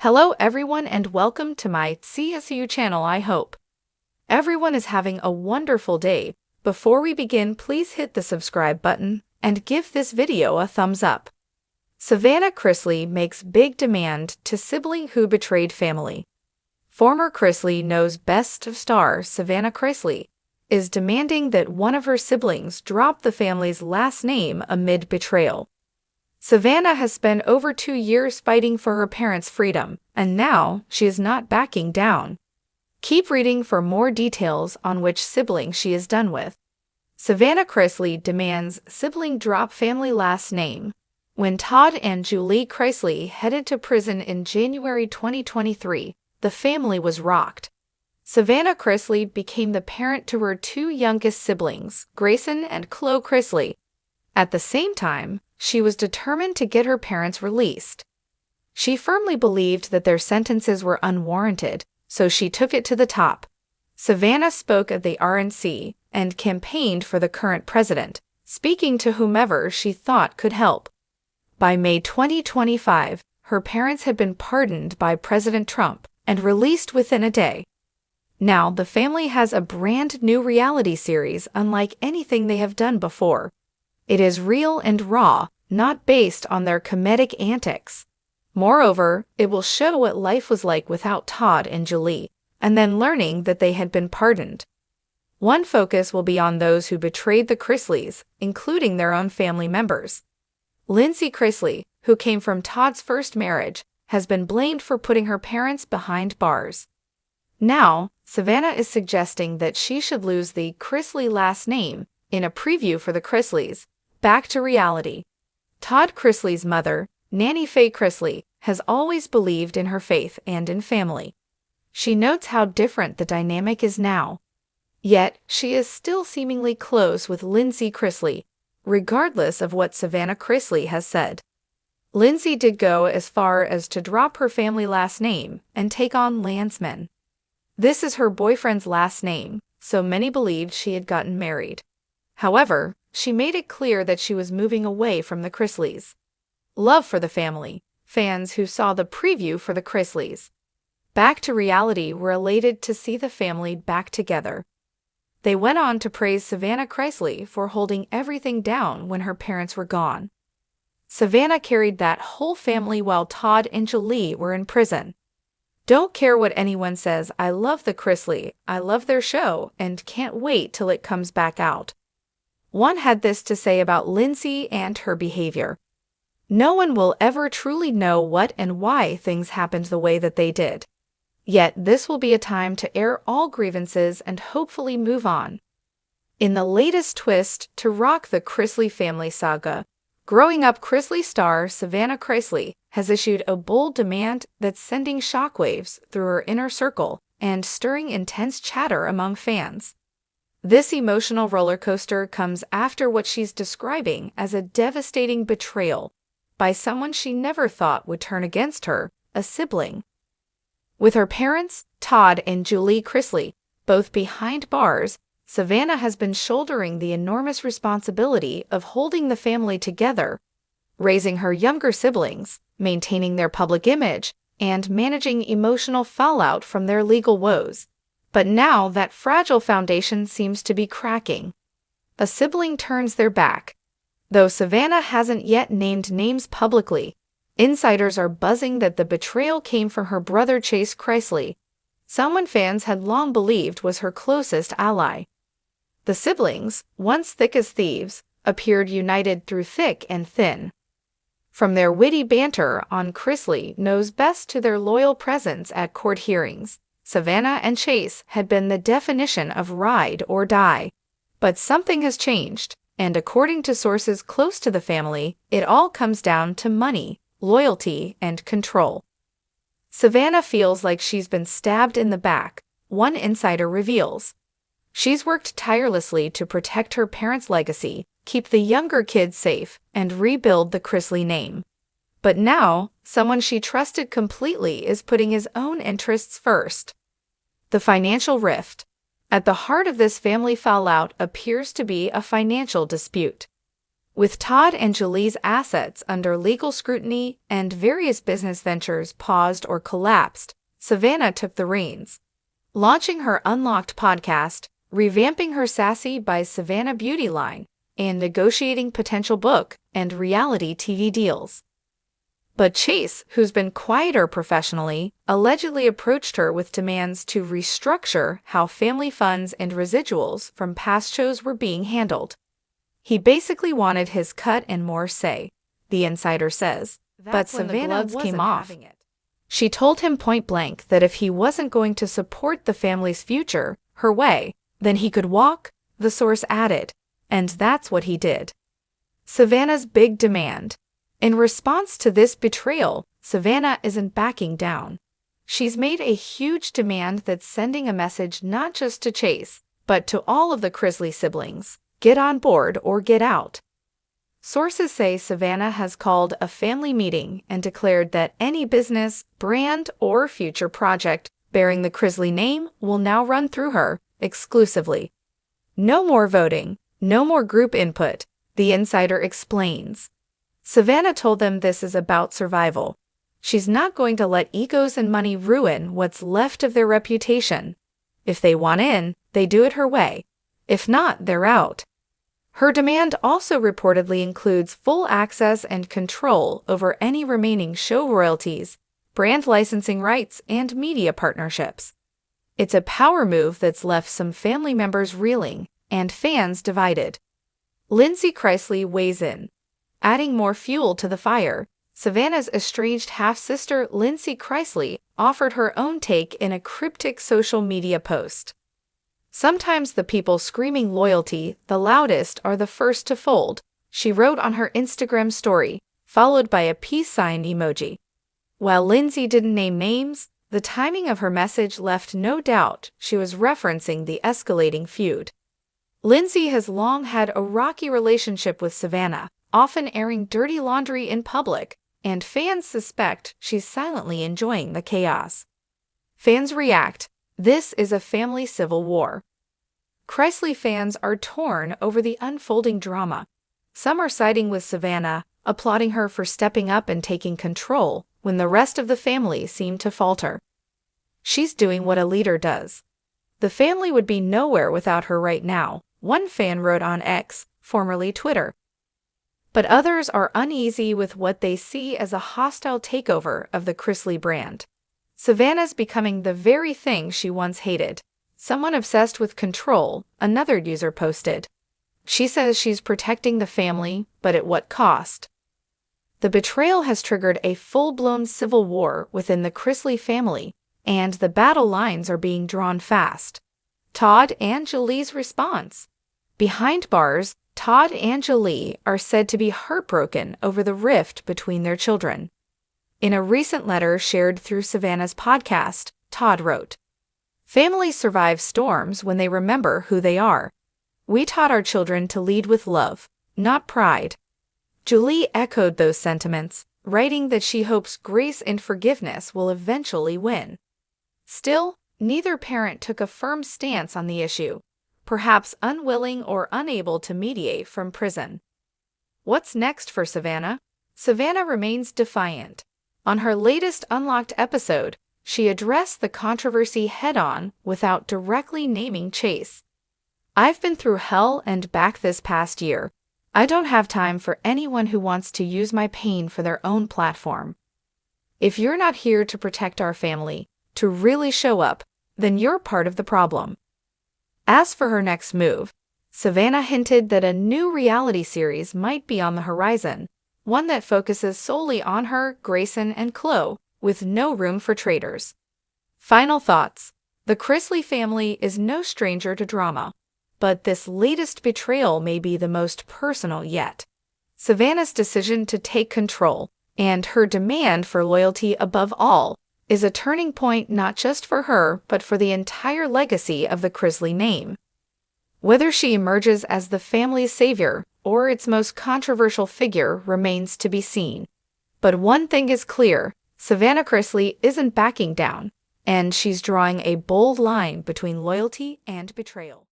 Hello everyone and welcome to my CSU channel. I hope everyone is having a wonderful day. Before we begin, please hit the subscribe button and give this video a thumbs up. Savannah Chrisley makes big demand to sibling who betrayed family. Former Chrisley knows best of star Savannah Chrisley is demanding that one of her siblings drop the family's last name amid betrayal. Savannah has spent over 2 years fighting for her parents' freedom, and now she is not backing down. Keep reading for more details on which sibling she is done with. Savannah Chrisley demands sibling drop family last name. When Todd and Julie Chrisley headed to prison in January 2023, the family was rocked. Savannah Chrisley became the parent to her 2 youngest siblings, Grayson and Chloe Chrisley. At the same time, she was determined to get her parents released. She firmly believed that their sentences were unwarranted, so she took it to the top. Savannah spoke at the RNC and campaigned for the current president, speaking to whomever she thought could help. By May 2025, her parents had been pardoned by President Trump and released within a day. Now the family has a brand new reality series unlike anything they have done before. It is real and raw, not based on their comedic antics. Moreover, it will show what life was like without Todd and Julie, and then learning that they had been pardoned. One focus will be on those who betrayed the Chrisleys, including their own family members. Lindsay Chrisley, who came from Todd's first marriage, has been blamed for putting her parents behind bars. Now, Savannah is suggesting that she should lose the Chrisley last name in a preview for the Chrisleys. Back to reality. Todd Chrisley's mother, Nanny Faye Chrisley, has always believed in her faith and in family. She notes how different the dynamic is now. Yet, she is still seemingly close with Lindsay Chrisley, regardless of what Savannah Chrisley has said. Lindsay did go as far as to drop her family last name and take on Landsman. This is her boyfriend's last name, so many believed she had gotten married. However, she made it clear that she was moving away from the Chrisleys. Love for the family. Fans who saw the preview for the Chrisleys Back to Reality were elated to see the family back together. They went on to praise Savannah Chrisley for holding everything down when her parents were gone. Savannah carried that whole family while Todd and Julie were in prison. Don't care what anyone says, I love the Chrisley, I love their show, and can't wait till it comes back out. One had this to say about Lindsay and her behavior. No one will ever truly know what and why things happened the way that they did. Yet this will be a time to air all grievances and hopefully move on. In the latest twist to rock the Chrisley family saga, growing up Chrisley star Savannah Chrisley has issued a bold demand that's sending shockwaves through her inner circle and stirring intense chatter among fans. This emotional roller coaster comes after what she's describing as a devastating betrayal by someone she never thought would turn against her, a sibling. With her parents, Todd and Julie Chrisley, both behind bars, Savannah has been shouldering the enormous responsibility of holding the family together, raising her younger siblings, maintaining their public image, and managing emotional fallout from their legal woes. But now that fragile foundation seems to be cracking. A sibling turns their back. Though Savannah hasn't yet named names publicly, insiders are buzzing that the betrayal came from her brother Chase Chrisley, someone fans had long believed was her closest ally. The siblings, once thick as thieves, appeared united through thick and thin. From their witty banter on Chrisley Knows Best to their loyal presence at court hearings, Savannah and Chase had been the definition of ride or die. But something has changed, and according to sources close to the family, it all comes down to money, loyalty, and control. Savannah feels like she's been stabbed in the back, one insider reveals. She's worked tirelessly to protect her parents' legacy, keep the younger kids safe, and rebuild the Chrisley name. But now, someone she trusted completely is putting his own interests first. The financial rift. At the heart of this family fallout appears to be a financial dispute. With Todd and Julie's assets under legal scrutiny and various business ventures paused or collapsed, Savannah took the reins. Launching her Unlocked podcast, revamping her Sassy by Savannah beauty line, and negotiating potential book and reality TV deals. But Chase, who's been quieter professionally, allegedly approached her with demands to restructure how family funds and residuals from past shows were being handled. He basically wanted his cut and more say, the insider says, but Savannah came off. She told him point blank that if he wasn't going to support the family's future her way, then he could walk, the source added, and that's what he did. Savannah's big demand. In response to this betrayal, Savannah isn't backing down. She's made a huge demand that's sending a message not just to Chase, but to all of the Chrisley siblings. Get on board or get out. Sources say Savannah has called a family meeting and declared that any business, brand, or future project bearing the Chrisley name will now run through her exclusively. No more voting, no more group input, the insider explains. Savannah told them this is about survival. She's not going to let egos and money ruin what's left of their reputation. If they want in, they do it her way. If not, they're out. Her demand also reportedly includes full access and control over any remaining show royalties, brand licensing rights, and media partnerships. It's a power move that's left some family members reeling and fans divided. Lindsay Chrisley weighs in. Adding more fuel to the fire, Savannah's estranged half-sister Lindsay Chrisley offered her own take in a cryptic social media post. Sometimes the people screaming loyalty the loudest are the first to fold, she wrote on her Instagram story, followed by a peace sign emoji. While Lindsay didn't name names, the timing of her message left no doubt she was referencing the escalating feud. Lindsay has long had a rocky relationship with Savannah, often airing dirty laundry in public, and fans suspect she's silently enjoying the chaos. Fans react. This is a family civil war. Chrisley fans are torn over the unfolding drama. Some are siding with Savannah, applauding her for stepping up and taking control when the rest of the family seem to falter. She's doing what a leader does. The family would be nowhere without her right now, one fan wrote on X, formerly Twitter. But others are uneasy with what they see as a hostile takeover of the Chrisley brand. Savannah's becoming the very thing she once hated. Someone obsessed with control, another user posted. She says she's protecting the family, but at what cost? The betrayal has triggered a full-blown civil war within the Chrisley family, and the battle lines are being drawn fast. Todd and Julie's response. Behind bars, Todd and Julie are said to be heartbroken over the rift between their children. In a recent letter shared through Savannah's podcast, Todd wrote, "Families survive storms when they remember who they are. We taught our children to lead with love, not pride." Julie echoed those sentiments, writing that she hopes grace and forgiveness will eventually win. Still, neither parent took a firm stance on the issue, perhaps unwilling or unable to mediate from prison. What's next for Savannah? Savannah remains defiant. On her latest Unlocked episode, she addressed the controversy head-on without directly naming Chase. "I've been through hell and back this past year. I don't have time for anyone who wants to use my pain for their own platform. If you're not here to protect our family, to really show up, then you're part of the problem." As for her next move, Savannah hinted that a new reality series might be on the horizon, one that focuses solely on her, Grayson, and Chloe, with no room for traitors. Final thoughts. The Chrisley family is no stranger to drama, but this latest betrayal may be the most personal yet. Savannah's decision to take control, and her demand for loyalty above all, is a turning point not just for her but for the entire legacy of the Chrisley name. Whether she emerges as the family's savior or its most controversial figure remains to be seen. But one thing is clear, Savannah Chrisley isn't backing down, and she's drawing a bold line between loyalty and betrayal.